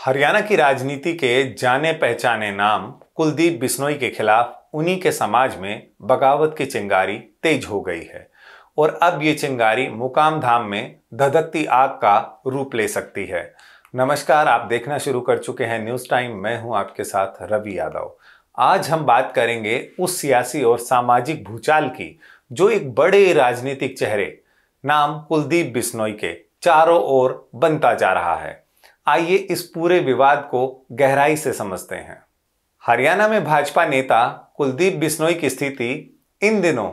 हरियाणा की राजनीति के जाने पहचाने नाम कुलदीप बिश्नोई के खिलाफ उन्हीं के समाज में बगावत की चिंगारी तेज हो गई है और अब ये चिंगारी मुकाम धाम में धधकती आग का रूप ले सकती है। नमस्कार, आप देखना शुरू कर चुके हैं न्यूज़ टाइम। मैं हूं आपके साथ रवि यादव। आज हम बात करेंगे उस सियासी और सामाजिक भूचाल की जो एक बड़े राजनीतिक चेहरे नाम कुलदीप बिश्नोई के चारों ओर बनता जा रहा है। आइए इस पूरे विवाद को गहराई से समझते हैं। हरियाणा में भाजपा नेता कुलदीप बिश्नोई की स्थिति इन दिनों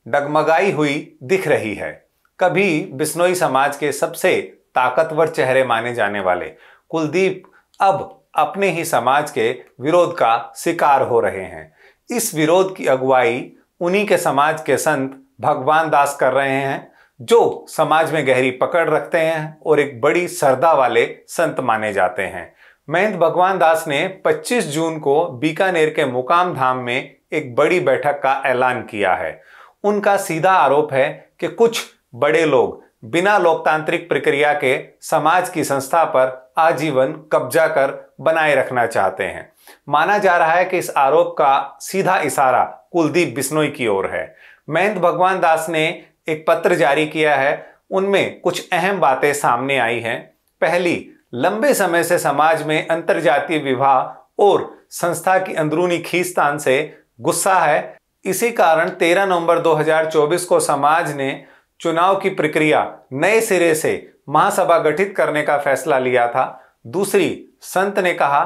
डगमगाई हुई दिख रही है। कभी बिश्नोई समाज के सबसे ताकतवर चेहरे माने जाने वाले कुलदीप अब अपने ही समाज के विरोध का शिकार हो रहे हैं। इस विरोध की अगुवाई उन्हीं के समाज के संत भगवान दास कर रहे हैं, जो समाज में गहरी पकड़ रखते हैं और एक बड़ी श्रद्धा वाले संत माने जाते हैं। महंत भगवान दास ने 25 जून को बीकानेर के मुकाम धाम में एक बड़ी बैठक का ऐलान किया है। उनका सीधा आरोप है कि कुछ बड़े लोग बिना लोकतांत्रिक प्रक्रिया के समाज की संस्था पर आजीवन कब्जा कर बनाए रखना चाहते हैं। माना जा रहा है कि इस आरोप का सीधा इशारा कुलदीप बिश्नोई की ओर है। महंत भगवान दास ने एक पत्र जारी किया है। उनमें कुछ अहम बातें सामने आई हैं। पहली, लंबे समय से समाज में अंतरजातीय विवाह और संस्था की अंदरूनी खींचतान से गुस्सा है। इसी कारण 13 नवंबर 2024 को समाज ने चुनाव की प्रक्रिया नए सिरे से महासभा गठित करने का फैसला लिया था। दूसरी, संत ने कहा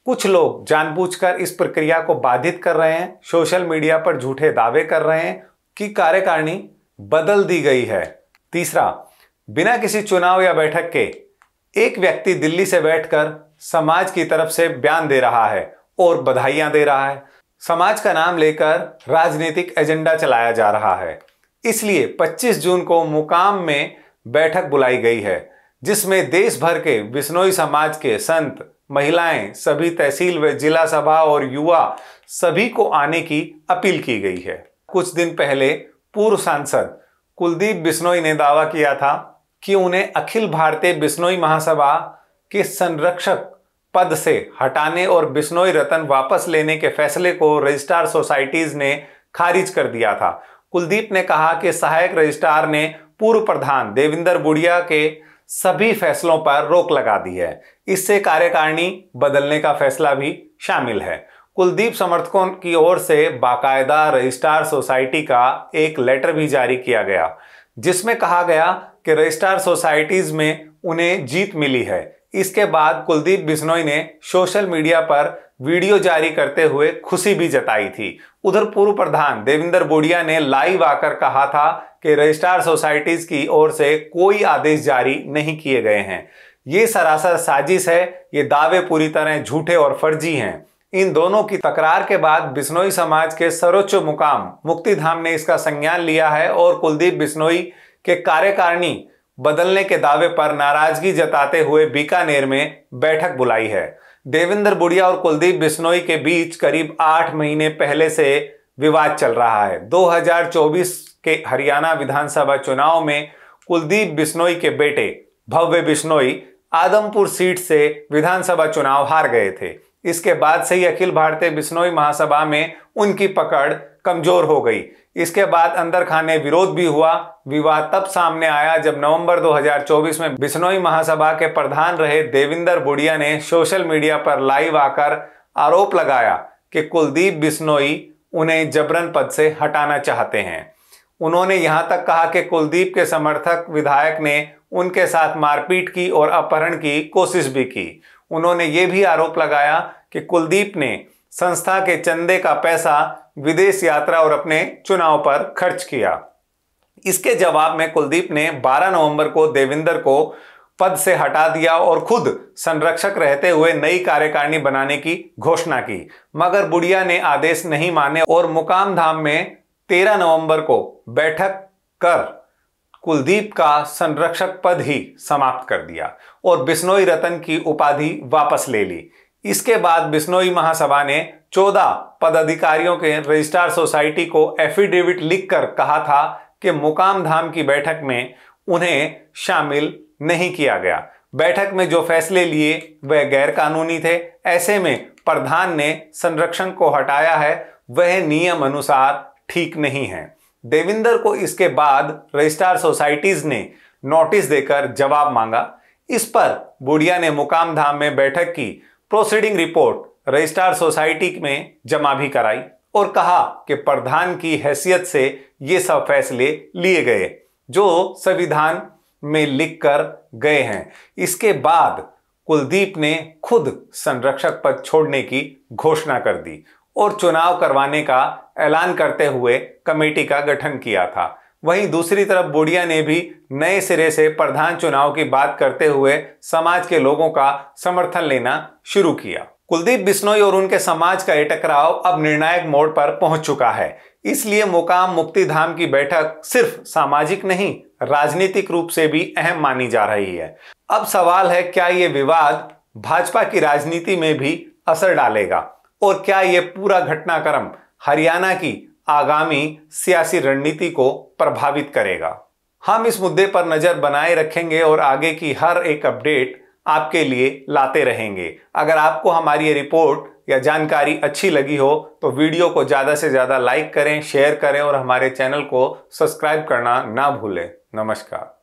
कुछ लोग जानबूझकर इस प्रक्रिया को बाधित कर रहे हैं, सोशल मीडिया पर झूठे दावे कर रहे हैं कि कार्यकारिणी बदल दी गई है। तीसरा, बिना किसी चुनाव या बैठक के एक व्यक्ति दिल्ली से बैठकर समाज की तरफ से बयान दे रहा है और बधाइयां दे रहा है। समाज का नाम लेकर राजनीतिक एजेंडा चलाया जा रहा है। इसलिए 25 जून को मुकाम में बैठक बुलाई गई है, जिसमें देश भर के बिश्नोई समाज के संत, महिलाएं, सभी तहसील व जिला सभा और युवा सभी को आने की अपील की गई है। कुछ दिन पहले पूर्व सांसद कुलदीप बिश्नोई ने दावा किया था कि उन्हें अखिल भारतीय बिश्नोई महासभा के संरक्षक पद से हटाने और बिश्नोई रत्न वापस लेने के फैसले को रजिस्ट्रार सोसाइटीज ने खारिज कर दिया था। कुलदीप ने कहा कि सहायक रजिस्ट्रार ने पूर्व प्रधान देविंदर बुढ़िया के सभी फैसलों पर रोक लगा दी है। इससे कार्यकारिणी बदलने का फैसला भी शामिल है। कुलदीप समर्थकों की ओर से बाकायदा रजिस्ट्रार सोसाइटी का एक लेटर भी जारी किया गया, जिसमें कहा गया कि रजिस्ट्रार सोसाइटीज में उन्हें जीत मिली है। इसके बाद कुलदीप बिश्नोई ने सोशल मीडिया पर वीडियो जारी करते हुए खुशी भी जताई थी। उधर पूर्व प्रधान देविंदर बुढ़िया ने लाइव आकर कहा था कि रजिस्ट्रार सोसाइटीज की ओर से कोई आदेश जारी नहीं किए गए हैं। ये सरासर साजिश है। ये दावे पूरी तरह झूठे और फर्जी हैं। इन दोनों की तकरार के बाद बिश्नोई समाज के सर्वोच्च मुकाम मुक्तिधाम ने इसका संज्ञान लिया है और कुलदीप बिश्नोई के कार्यकारिणी बदलने के दावे पर नाराजगी जताते हुए बीकानेर में बैठक बुलाई है। देविंदर बुढ़िया और कुलदीप बिश्नोई के बीच करीब 8 महीने पहले से विवाद चल रहा है। 2024 के हरियाणा विधानसभा चुनाव में कुलदीप बिश्नोई के बेटे भव्य बिश्नोई आदमपुर सीट से विधानसभा चुनाव हार गए थे। इसके बाद से ही अखिल भारतीय बिश्नोई महासभा में उनकी पकड़ कमजोर हो गई। इसके बाद अंदर खाने विरोध भी हुआ। विवाद तब सामने आया जब नवंबर 2024 में बिश्नोई महासभा के प्रधान रहे देविंदर बुढ़िया ने सोशल मीडिया पर लाइव आकर आरोप लगाया कि कुलदीप बिश्नोई उन्हें जबरन पद से हटाना चाहते हैं। उन्होंने यहां तक कहा कि कुलदीप के समर्थक विधायक ने उनके साथ मारपीट की और अपहरण की कोशिश भी की। उन्होंने ये भी आरोप लगाया कि कुलदीप ने संस्था के चंदे का पैसा विदेश यात्रा और अपने चुनाव पर खर्च किया। इसके जवाब में कुलदीप ने 12 नवंबर को देविंदर को पद से हटा दिया और खुद संरक्षक रहते हुए नई कार्यकारिणी बनाने की घोषणा की। मगर बुढ़िया ने आदेश नहीं माने और मुकाम धाम में 13 नवंबर को बैठक कर कुलदीप का संरक्षक पद ही समाप्त कर दिया और बिश्नोई रत्न की उपाधि वापस ले ली। इसके बाद बिश्नोई महासभा ने 14 पदाधिकारियों के रजिस्ट्रार सोसाइटी को एफिडेविट लिखकर कहा था कि मुकाम धाम की बैठक में उन्हें शामिल नहीं किया गया। बैठक में जो फैसले लिए वह गैर कानूनी थे। ऐसे में प्रधान ने संरक्षण को हटाया है, वह नियम अनुसार ठीक नहीं है। देविंदर को इसके बाद रजिस्ट्रार सोसाइटीज ने नोटिस देकर जवाब मांगा। इस पर बूढ़िया ने मुकामधाम में बैठक की प्रोसीडिंग रिपोर्ट रजिस्ट्रार सोसाइटी में जमा भी कराई और कहा कि प्रधान की हैसियत से ये सब फैसले लिए गए जो संविधान में लिखकर गए हैं। इसके बाद कुलदीप ने खुद संरक्षक पद छोड़ने की घोषणा कर दी और चुनाव करवाने का ऐलान करते हुए कमेटी का गठन किया था। वहीं दूसरी तरफ बूढ़िया ने भी नए सिरे से प्रधान चुनाव की बात करते हुए समाज के लोगों का समर्थन लेना शुरू किया। कुलदीप बिश्नोई और उनके समाज का ये टकराव अब निर्णायक मोड़ पर पहुंच चुका है। इसलिए मुकाम मुक्तिधाम की बैठक सिर्फ सामाजिक नहीं, राजनीतिक रूप से भी अहम मानी जा रही है। अब सवाल है, क्या ये विवाद भाजपा की राजनीति में भी असर डालेगा और क्या ये पूरा घटनाक्रम हरियाणा की आगामी सियासी रणनीति को प्रभावित करेगा। हम इस मुद्दे पर नजर बनाए रखेंगे और आगे की हर एक अपडेट आपके लिए लाते रहेंगे। अगर आपको हमारी ये रिपोर्ट या जानकारी अच्छी लगी हो तो वीडियो को ज़्यादा से ज़्यादा लाइक करें, शेयर करें और हमारे चैनल को सब्सक्राइब करना ना भूलें। नमस्कार।